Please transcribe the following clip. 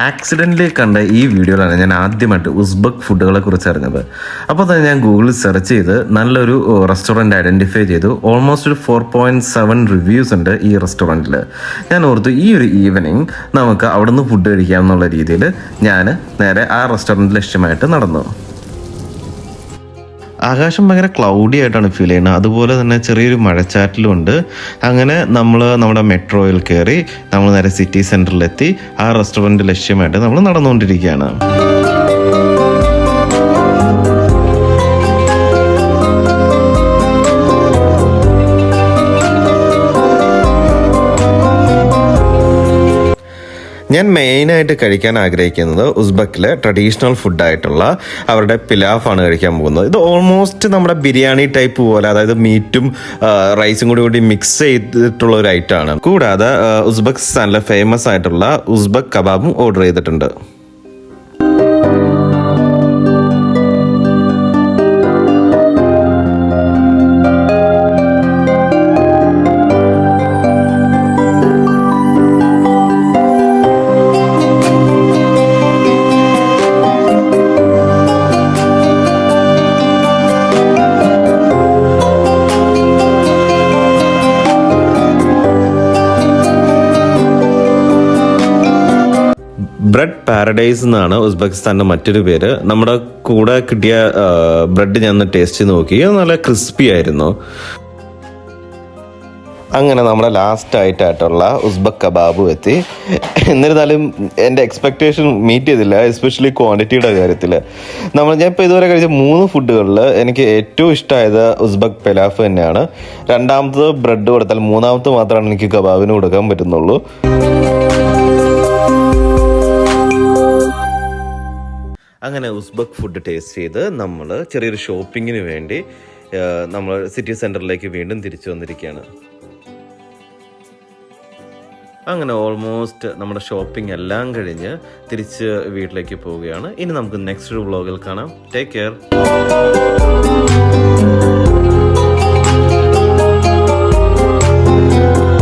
Accidentally കണ്ട ഈ വീഡിയോയിലാണ് ഞാൻ ആദ്യമായിട്ട് ഉസ്ബക്ക് ഫുഡുകളെ കുറിച്ച് അറിഞ്ഞത്. അപ്പോൾ തന്നെ ഞാൻ ഗൂഗിളിൽ സെർച്ച് ചെയ്ത് നല്ലൊരു റെസ്റ്റോറൻറ്റ് ഐഡൻറ്റിഫൈ ചെയ്തു. ഓൾമോസ്റ്റ് ഒരു 4.7 റിവ്യൂസ് ഉണ്ട് ഈ റെസ്റ്റോറൻറ്റിൽ. ഞാൻ ഓർത്തു ഈ ഒരു ഈവനിങ് നമുക്ക് അവിടെ നിന്ന് ഫുഡ് കഴിക്കാം എന്നുള്ള രീതിയിൽ ഞാൻ നേരെ ആ റെസ്റ്റോറൻറ്റ് ലക്ഷ്യമായിട്ട് നടന്നു. ആകാശം ഭയങ്കര ക്ലൗഡി ആയിട്ടാണ് ഫീൽ ചെയ്യുന്നത്, അതുപോലെ തന്നെ ചെറിയൊരു മഴച്ചാറ്റിലും ഉണ്ട്. അങ്ങനെ നമ്മൾ നമ്മുടെ മെട്രോയിൽ കയറി നമ്മൾ നേരെ സിറ്റി സെൻറ്ററിലെത്തി ആ റെസ്റ്റോറൻറ്റ് ലക്ഷ്യമായിട്ട് നമ്മൾ നടന്നുകൊണ്ടിരിക്കുകയാണ്. ഞാൻ മെയിനായിട്ട് കഴിക്കാൻ ആഗ്രഹിക്കുന്നത് ഉസ്ബക്കിലെ ട്രഡീഷണൽ ഫുഡായിട്ടുള്ള അവരുടെ പിലാഫാണ് കഴിക്കാൻ പോകുന്നത്. ഇത് ഓൾമോസ്റ്റ് നമ്മുടെ ബിരിയാണി ടൈപ്പ് പോലെ, അതായത് മീറ്റും റൈസും കൂടി മിക്സ് ചെയ്തിട്ടുള്ള ഒരു ഐറ്റമാണ്. കൂടാതെ ഉസ്ബെക്കിസ്ഥാനിലെ ഫേമസ് ആയിട്ടുള്ള ഉസ്ബക്ക് കബാബും ഓർഡർ ചെയ്തിട്ടുണ്ട്. ബ്രെഡ് പാരഡൈസ് എന്നാണ് ഉസ്ബെക്കിസ്ഥാൻ്റെ മറ്റൊരു പേര്. നമ്മുടെ കൂടെ കിട്ടിയ ബ്രെഡ് ഞാൻ ടേസ്റ്റ് ചെയ്ത് നോക്കി, നല്ല ക്രിസ്പി ആയിരുന്നു. അങ്ങനെ നമ്മുടെ ലാസ്റ്റ് ആയിട്ടുള്ള ഉസ്ബക്ക് കബാബും എത്തി. എന്നിരുന്നാലും എൻ്റെ എക്സ്പെക്റ്റേഷൻ മീറ്റ് ചെയ്തില്ല, എസ്പെഷ്യലി ക്വാണ്ടിറ്റിയുടെ കാര്യത്തിൽ. ഞാൻ ഇപ്പോൾ ഇതുവരെ കഴിച്ച 3 ഫുഡുകളിൽ എനിക്ക് ഏറ്റവും ഇഷ്ടമായത് ഉസ്ബക്ക് പിലാഫ് തന്നെയാണ്. രണ്ടാമത്തത് ബ്രെഡ് കൊടുത്താൽ, മൂന്നാമത് മാത്രമാണ് എനിക്ക് കബാബിന് കൊടുക്കാൻ പറ്റുന്നുള്ളൂ. അങ്ങനെ ഉസ്ബക്ക് ഫുഡ് ടേസ്റ്റ് ചെയ്ത് നമ്മൾ ചെറിയൊരു ഷോപ്പിങ്ങിന് വേണ്ടി നമ്മൾ സിറ്റി സെൻറ്ററിലേക്ക് വീണ്ടും തിരിച്ചു വന്നിരിക്കുകയാണ്. അങ്ങനെ ഓൾമോസ്റ്റ് നമ്മുടെ ഷോപ്പിംഗ് എല്ലാം കഴിഞ്ഞ് തിരിച്ച് വീട്ടിലേക്ക് പോവുകയാണ്. ഇനി നമുക്ക് നെക്സ്റ്റ് വ്ളോഗിൽ കാണാം. Take care.